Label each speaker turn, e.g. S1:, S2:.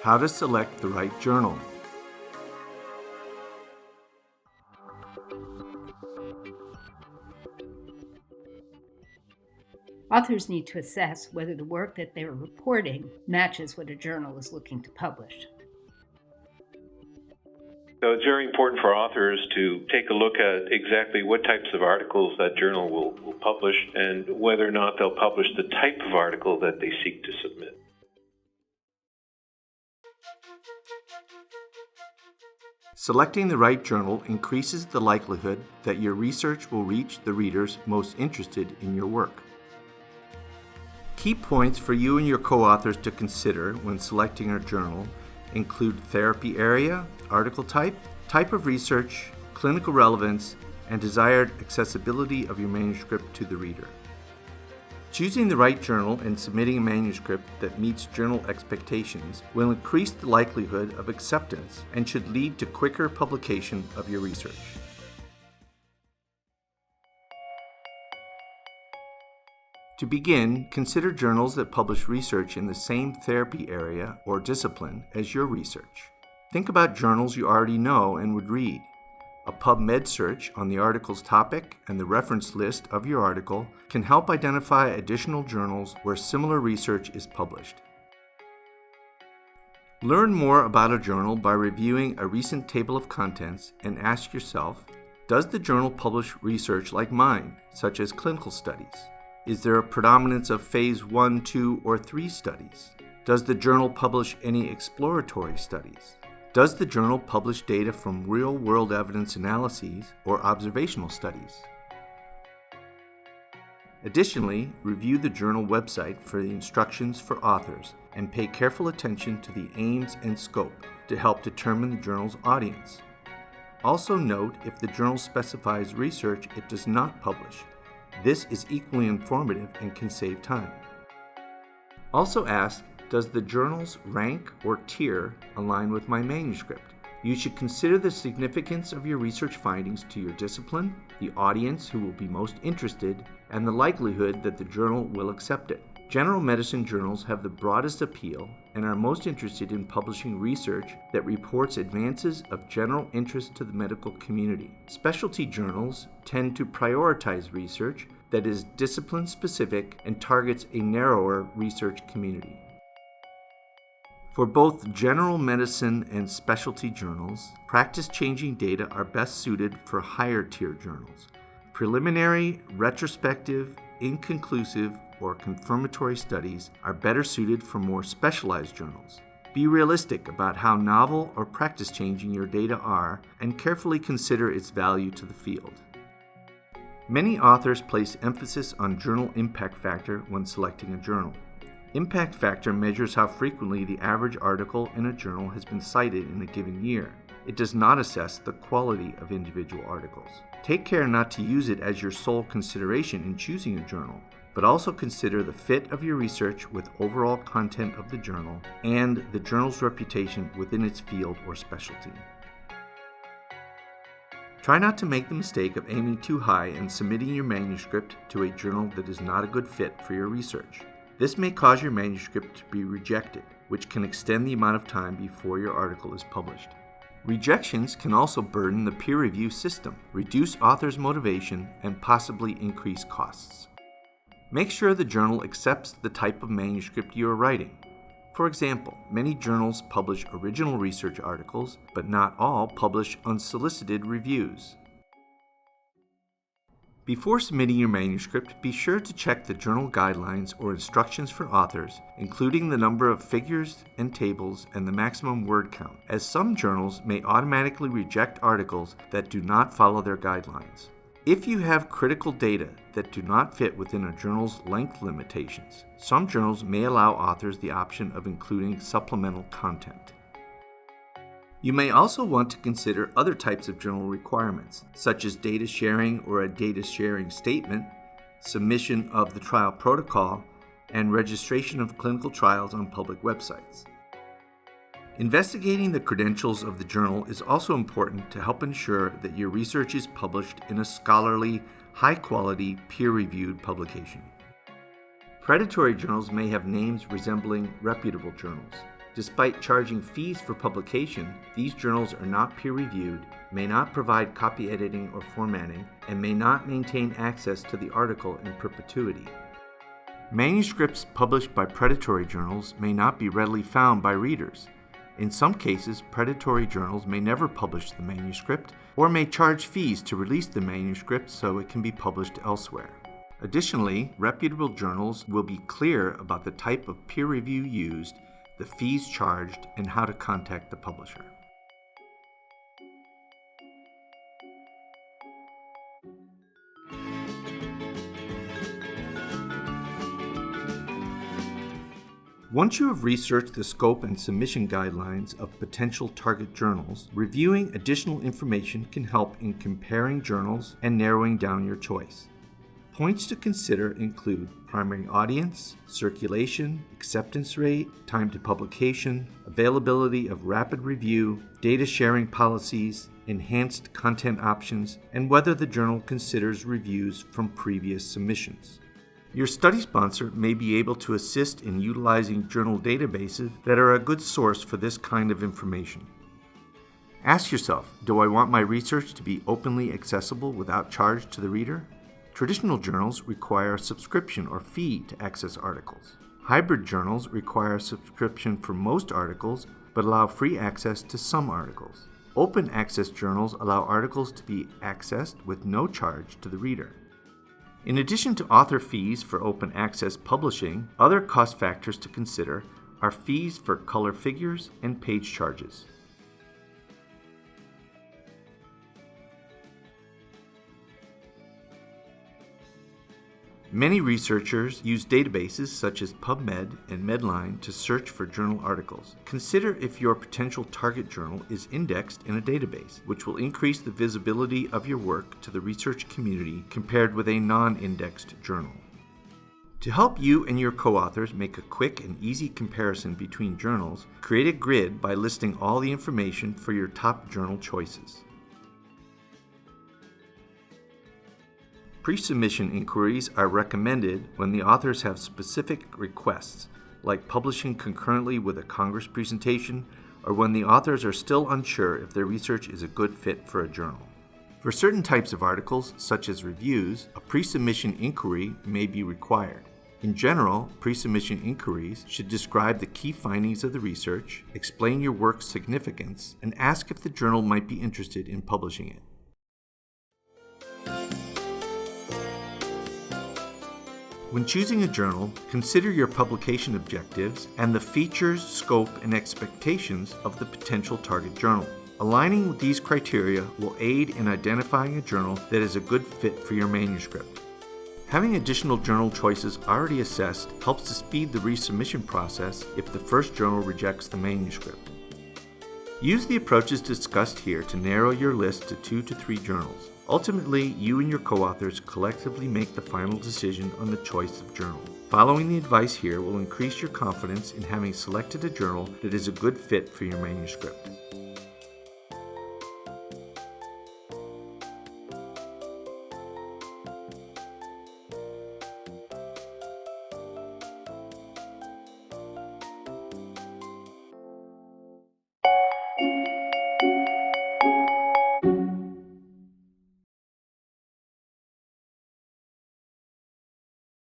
S1: How to select the right journal.
S2: Authors need to assess whether the work that they're reporting matches what a journal is looking to publish.
S3: So it's very important for authors to take a look at exactly what types of articles that journal will publish and whether or not they'll publish the type of article that they seek to submit.
S1: Selecting the right journal increases the likelihood that your research will reach the readers most interested in your work. Key points for you and your co-authors to consider when selecting a journal include therapy area, article type, type of research, clinical relevance, and desired accessibility of your manuscript to the reader. Choosing the right journal and submitting a manuscript that meets journal expectations will increase the likelihood of acceptance and should lead to quicker publication of your research. To begin, consider journals that publish research in the same therapy area or discipline as your research. Think about journals you already know and would read. A PubMed search on the article's topic and the reference list of your article can help identify additional journals where similar research is published. Learn more about a journal by reviewing a recent table of contents and ask yourself, does the journal publish research like mine, such as clinical studies? Is there a predominance of phase 1, 2, or 3 studies? Does the journal publish any exploratory studies? Does the journal publish data from real-world evidence analyses or observational studies? Additionally, review the journal website for the instructions for authors and pay careful attention to the aims and scope to help determine the journal's audience. Also note if the journal specifies research it does not publish. This is equally informative and can save time. Also ask, does the journal's rank or tier align with my manuscript? You should consider the significance of your research findings to your discipline, the audience who will be most interested, and the likelihood that the journal will accept it. General medicine journals have the broadest appeal and are most interested in publishing research that reports advances of general interest to the medical community. Specialty journals tend to prioritize research that is discipline-specific and targets a narrower research community. For both general medicine and specialty journals, practice-changing data are best suited for higher-tier journals. Preliminary, retrospective, inconclusive, or confirmatory studies are better suited for more specialized journals. Be realistic about how novel or practice-changing your data are and carefully consider its value to the field. Many authors place emphasis on journal impact factor when selecting a journal. Impact factor measures how frequently the average article in a journal has been cited in a given year. It does not assess the quality of individual articles. Take care not to use it as your sole consideration in choosing a journal, but also consider the fit of your research with overall content of the journal and the journal's reputation within its field or specialty. Try not to make the mistake of aiming too high and submitting your manuscript to a journal that is not a good fit for your research. This may cause your manuscript to be rejected, which can extend the amount of time before your article is published. Rejections can also burden the peer review system, reduce authors' motivation, and possibly increase costs. Make sure the journal accepts the type of manuscript you are writing. For example, many journals publish original research articles, but not all publish unsolicited reviews. Before submitting your manuscript, be sure to check the journal guidelines or instructions for authors, including the number of figures and tables and the maximum word count, as some journals may automatically reject articles that do not follow their guidelines. If you have critical data that do not fit within a journal's length limitations, some journals may allow authors the option of including supplemental content. You may also want to consider other types of journal requirements, such as data sharing or a data sharing statement, submission of the trial protocol, and registration of clinical trials on public websites. Investigating the credentials of the journal is also important to help ensure that your research is published in a scholarly, high-quality, peer-reviewed publication. Predatory journals may have names resembling reputable journals. Despite charging fees for publication, these journals are not peer-reviewed, may not provide copy editing or formatting, and may not maintain access to the article in perpetuity. Manuscripts published by predatory journals may not be readily found by readers. In some cases, predatory journals may never publish the manuscript or may charge fees to release the manuscript so it can be published elsewhere. Additionally, reputable journals will be clear about the type of peer review used, the fees charged, and how to contact the publisher. Once you have researched the scope and submission guidelines of potential target journals, reviewing additional information can help in comparing journals and narrowing down your choice. Points to consider include primary audience, circulation, acceptance rate, time to publication, availability of rapid review, data sharing policies, enhanced content options, and whether the journal considers reviews from previous submissions. Your study sponsor may be able to assist in utilizing journal databases that are a good source for this kind of information. Ask yourself, do I want my research to be openly accessible without charge to the reader? Traditional journals require a subscription or fee to access articles. Hybrid journals require a subscription for most articles, but allow free access to some articles. Open access journals allow articles to be accessed with no charge to the reader. In addition to author fees for open access publishing, other cost factors to consider are fees for color figures and page charges. Many researchers use databases such as PubMed and Medline to search for journal articles. Consider if your potential target journal is indexed in a database, which will increase the visibility of your work to the research community compared with a non-indexed journal. To help you and your co-authors make a quick and easy comparison between journals, create a grid by listing all the information for your top journal choices. Pre-submission inquiries are recommended when the authors have specific requests, like publishing concurrently with a Congress presentation, or when the authors are still unsure if their research is a good fit for a journal. For certain types of articles, such as reviews, a pre-submission inquiry may be required. In general, pre-submission inquiries should describe the key findings of the research, explain your work's significance, and ask if the journal might be interested in publishing it. When choosing a journal, consider your publication objectives and the features, scope, and expectations of the potential target journal. Aligning with these criteria will aid in identifying a journal that is a good fit for your manuscript. Having additional journal choices already assessed helps to speed the resubmission process if the first journal rejects the manuscript. Use the approaches discussed here to narrow your list to 2 to 3 journals. Ultimately, you and your co-authors collectively make the final decision on the choice of journal. Following the advice here will increase your confidence in having selected a journal that is a good fit for your manuscript.